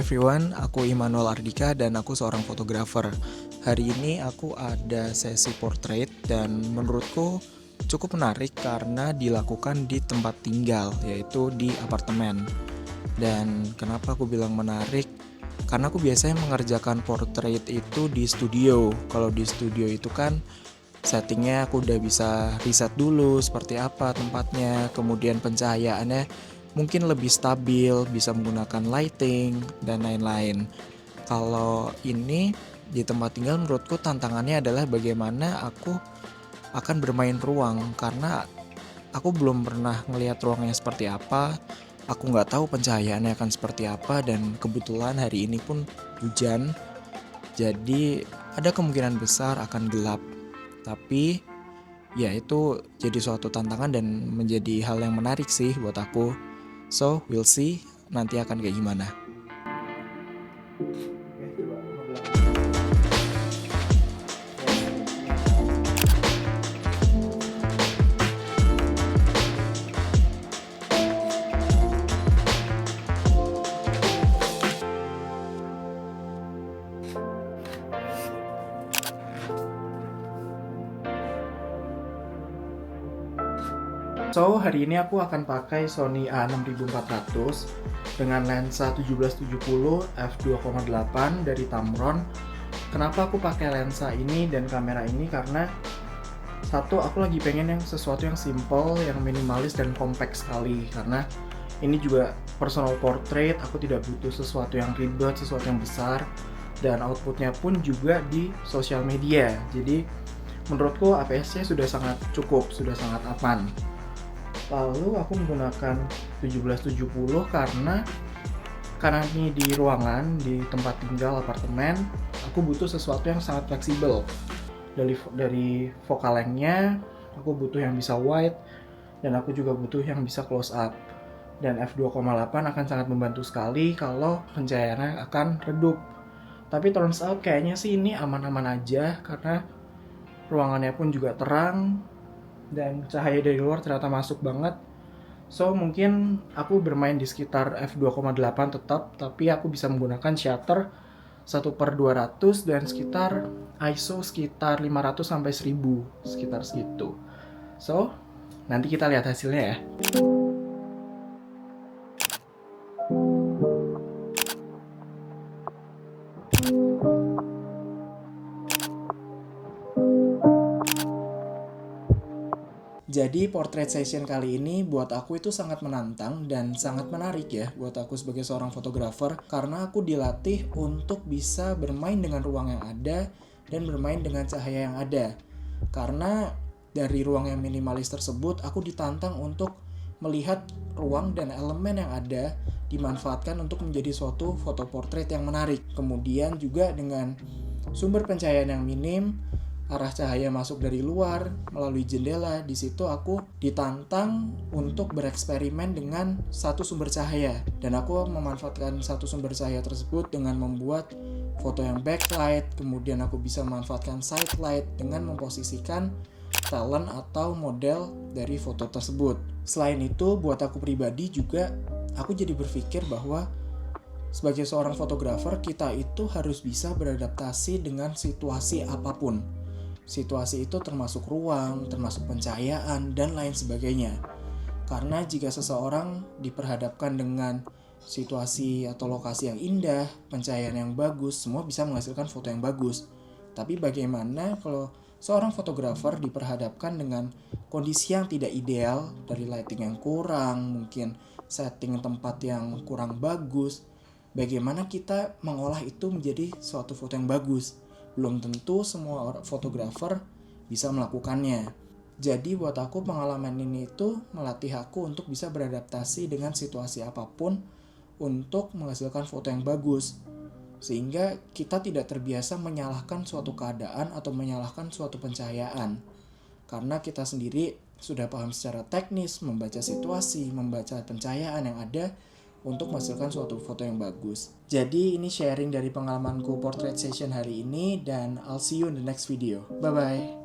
everyone, aku Immanuel Ardika dan aku seorang fotografer. Hari ini aku ada sesi portrait dan menurutku cukup menarik karena dilakukan di tempat tinggal, yaitu di apartemen. Dan kenapa aku bilang menarik? Karena aku biasanya mengerjakan portrait itu di studio. Kalau di studio itu kan settingnya aku udah bisa riset dulu seperti apa tempatnya, kemudian pencahayaannya mungkin lebih stabil, bisa menggunakan lighting dan lain-lain. Kalau ini di tempat tinggal menurutku tantangannya adalah bagaimana aku akan bermain ruang karena aku belum pernah ngelihat ruangnya seperti apa. Aku nggak tahu pencahayaannya akan seperti apa dan kebetulan hari ini pun hujan. Jadi ada kemungkinan besar akan gelap. Tapi ya itu jadi suatu tantangan dan menjadi hal yang menarik sih buat aku. So, we'll see nanti akan kayak gimana. So, hari ini aku akan pakai Sony A6400 dengan lensa 1770 f2.8 dari Tamron. Kenapa aku pakai lensa ini dan kamera ini? Karena satu, aku lagi pengen yang sesuatu yang simple, yang minimalis dan compact sekali. Karena ini juga personal portrait, aku tidak butuh sesuatu yang ribet, sesuatu yang besar. Dan outputnya pun juga di sosial media. Jadi menurutku APS-nya sudah sangat cukup, sudah sangat aman. Lalu aku menggunakan 1770 karena ini di ruangan, di tempat tinggal apartemen, aku butuh sesuatu yang sangat fleksibel. Dari focal length-nya, aku butuh yang bisa wide, dan aku juga butuh yang bisa close up. Dan f2.8 akan sangat membantu sekali kalau pencahayaannya akan redup. Tapi turns out kayaknya sih ini aman-aman aja, karena ruangannya pun juga terang, dan cahaya dari luar ternyata masuk banget. So mungkin aku bermain di sekitar f2.8 tetap, tapi aku bisa menggunakan shutter 1/200 dan sekitar ISO sekitar 500 sampai 1000, sekitar segitu. So nanti kita lihat hasilnya ya. Jadi portrait session kali ini buat aku itu sangat menantang dan sangat menarik ya buat aku sebagai seorang fotografer karena aku dilatih untuk bisa bermain dengan ruang yang ada dan bermain dengan cahaya yang ada. Karena dari ruang yang minimalis tersebut aku ditantang untuk melihat ruang dan elemen yang ada dimanfaatkan untuk menjadi suatu foto portrait yang menarik. Kemudian juga dengan sumber pencahayaan yang minim, arah cahaya masuk dari luar melalui jendela. Di situ aku ditantang untuk bereksperimen dengan satu sumber cahaya dan aku memanfaatkan satu sumber cahaya tersebut dengan membuat foto yang backlight. Kemudian aku bisa memanfaatkan side light dengan memposisikan talent atau model dari foto tersebut. Selain itu, buat aku pribadi juga aku jadi berpikir bahwa sebagai seorang fotografer kita itu harus bisa beradaptasi dengan situasi apapun. Situasi itu termasuk ruang, termasuk pencahayaan, dan lain sebagainya. Karena jika seseorang diperhadapkan dengan situasi atau lokasi yang indah, pencahayaan yang bagus, semua bisa menghasilkan foto yang bagus. Tapi bagaimana kalau seorang fotografer diperhadapkan dengan kondisi yang tidak ideal, dari lighting yang kurang, mungkin setting tempat yang kurang bagus, bagaimana kita mengolah itu menjadi suatu foto yang bagus? Belum tentu semua orang fotografer bisa melakukannya. Jadi buat aku pengalaman ini itu melatih aku untuk bisa beradaptasi dengan situasi apapun untuk menghasilkan foto yang bagus. Sehingga kita tidak terbiasa menyalahkan suatu keadaan atau menyalahkan suatu pencahayaan. Karena kita sendiri sudah paham secara teknis, membaca situasi, membaca pencahayaan yang ada untuk menghasilkan suatu foto yang bagus. Jadi ini sharing dari pengalamanku portrait session hari ini dan I'll see you in the next video. Bye bye.